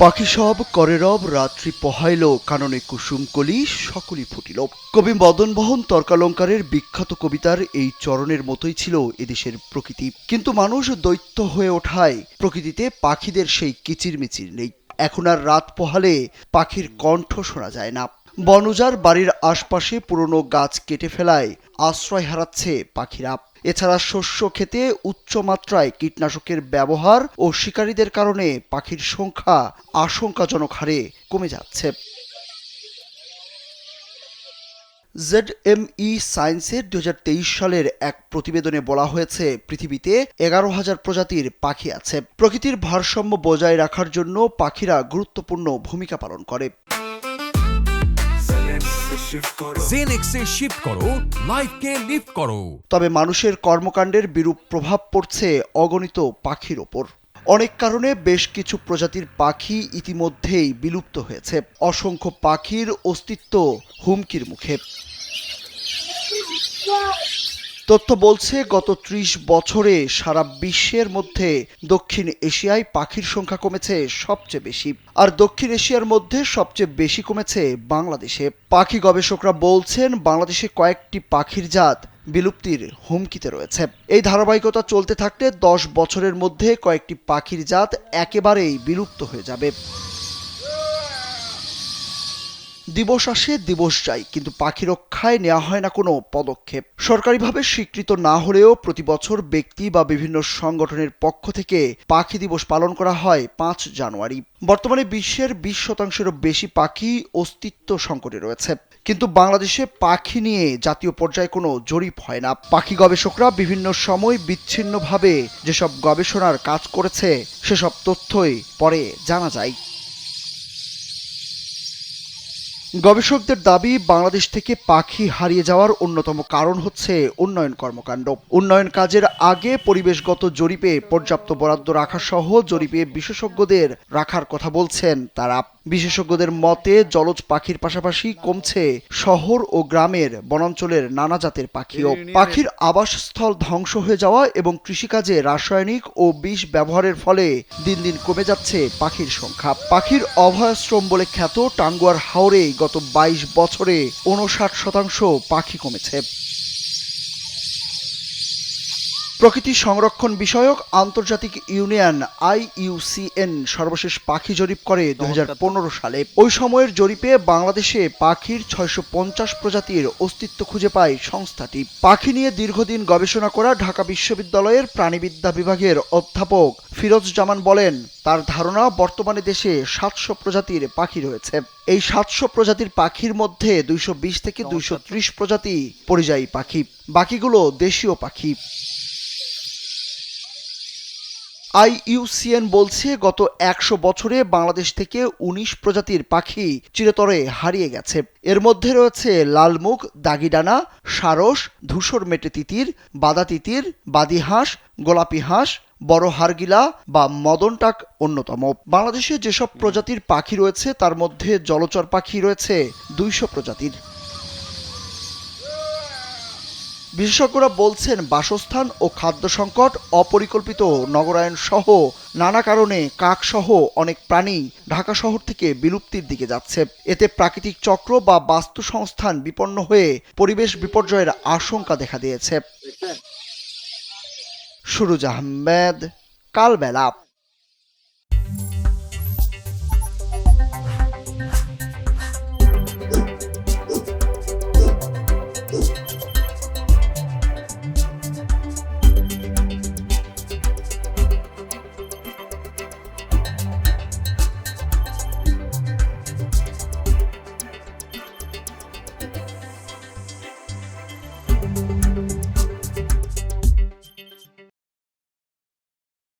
পাখি সব করে রব, রাত্রি পোহাইল, কাননে কুসুম কলি, সকলই ফুটিল। কবি মদনমোহন তর্কালঙ্কারের বিখ্যাত কবিতার এই চরণের মতোই ছিল এদেশের প্রকৃতি। কিন্তু মানুষ দৈত্য হয়ে ওঠায় প্রকৃতিতে পাখিদের সেই কিচিরমিচির নেই। এখন আর রাত পোহালে পাখির কণ্ঠ শোনা যায় না। বনজার বাড়ির আশপাশে পুরনো গাছ কেটে ফেলায় আশ্রয় হারাচ্ছে পাখিরা। এছাড়া শস্য খেতে উচ্চমাত্রায় কীটনাশকের ব্যবহার ও শিকারীদের কারণে পাখির সংখ্যা আশঙ্কাজনক হারে কমে যাচ্ছে। ZME সায়েন্সের 2023 সালের এক প্রতিবেদনে বলা হয়েছে, পৃথিবীতে 11,000 প্রজাতির পাখি আছে। প্রকৃতির ভারসাম্য বজায় রাখার জন্য পাখিরা গুরুত্বপূর্ণ ভূমিকা পালন করে। জেনেক্সে শিফট করো, লাইফকে লিফট করো। তবে মানুষের কর্মকাণ্ডের বিরূপ প্রভাব পড়ছে অগণিত পাখির ওপর। অনেক কারণে বেশ কিছু প্রজাতির পাখি ইতিমধ্যেই বিলুপ্ত হয়েছে। অসংখ্য পাখির অস্তিত্ব হুমকির মুখে। তথ্য বলছে, গত 30 বছরে সারা বিশ্বের মধ্যে দক্ষিণ এশিয়ায় পাখির সংখ্যা কমেছে সবচেয়ে বেশি। আর দক্ষিণ এশিয়ার মধ্যে সবচেয়ে বেশি কমেছে বাংলাদেশে। পাখি গবেষকরা বলছেন, বাংলাদেশে কয়েকটি পাখির জাত বিলুপ্তির হুমকিতে রয়েছে। এই ধারাবাহিকতা চলতে থাকলে 10 বছরের মধ্যে কয়েকটি পাখির জাত একেবারেই বিলুপ্ত হয়ে যাবে। দিবস আসে দিবস যায়, কিন্তু পাখি রক্ষায় নেওয়া হয় না কোনো পদক্ষেপ। সরকারিভাবে স্বীকৃত না হলেও প্রতি বছর ব্যক্তি বা বিভিন্ন সংগঠনের পক্ষ থেকে পাখি দিবস পালন করা হয় 5 জানুয়ারি। বর্তমানে বিশ্বের 20%-এরও বেশি পাখি অস্তিত্ব সংকটে রয়েছে। কিন্তু বাংলাদেশে পাখি নিয়ে জাতীয় পর্যায়ে কোনো জরিপ হয় না। পাখি গবেষকরা বিভিন্ন সময় বিচ্ছিন্নভাবে যেসব গবেষণার কাজ করেছে, সেসব তথ্যই পরে জানা যায়। গবেষকদের দাবি, বাংলাদেশ থেকে পাখি হারিয়ে যাওয়ার অন্যতম কারণ হচ্ছে উন্নয়ন কর্মকাণ্ড। উন্নয়ন কাজের আগে পরিবেশগত জরিপে পর্যাপ্ত বরাদ্দ রাখা সহ জরিপে বিশেষজ্ঞদের রাখার কথা বলছেন তারা। বিশেষজ্ঞদের মতে, জলজ পাখির পাশাপাশি কমছে শহর ও গ্রামের বনাঞ্চলের নানা জাতের পাখিও। পাখির আবাসস্থল ধ্বংস হয়ে যাওয়া এবং কৃষিকাজে রাসায়নিক ও বিষ ব্যবহারের ফলে দিন দিন কমে যাচ্ছে পাখির সংখ্যা। পাখির অভয়াশ্রম বলে খ্যাত টাঙ্গুয়ার হাওরে গত 22 বছরে 59% পাখি কমেছে। প্রকৃতি সংরক্ষণ বিষয়ক আন্তর্জাতিক ইউনিয়ন IUCN সর্বশেষ পাখি জরিপ করে 2015 সালে। ওই সময়ের জরিপে বাংলাদেশে পাখির 650 প্রজাতির অস্তিত্ব খুঁজে পায় সংস্থাটি। পাখি নিয়ে দীর্ঘদিন গবেষণা করা ঢাকা বিশ্ববিদ্যালয়ের প্রাণিবিদ্যা বিভাগের অধ্যাপক ফিরোজ জামান বলেন, তার ধারণা বর্তমানে দেশে 700 প্রজাতির পাখি রয়েছে। এই 700 প্রজাতির পাখির মধ্যে 220 থেকে 230 প্রজাতি পরিযায়ী পাখি, বাকিগুলো দেশীয় পাখি। IUCN বলছে, গত 100 বছরে বাংলাদেশ থেকে 19 প্রজাতির পাখি চিরতরে হারিয়ে গেছে। এর মধ্যে রয়েছে লালমুখ, দাগিডানা, সারস, ধূসর মেটে তিতির, বাদা তিতির, বাদি হাঁস, গোলাপি হাঁস, বড় হারগিলা বা মদনটাক অন্যতম। বাংলাদেশে যেসব প্রজাতির পাখি রয়েছে তার মধ্যে জলচর পাখি রয়েছে 200 প্রজাতির। বিশেষজ্ঞরা বলছেন, বাসস্থান ও খাদ্য সংকট, অপরিকল্পিত নগরায়ন সহ নানা কারণে কাকসহ অনেক প্রাণী ঢাকা শহর থেকে বিলুপ্তির দিকে যাচ্ছে। এতে প্রাকৃতিক চক্র বা বাস্তু সংস্থান বিপন্ন হয়ে পরিবেশ বিপর্যয়ের আশঙ্কা দেখা দিয়েছে। সুরুজ আহমেদ, কালবেলা।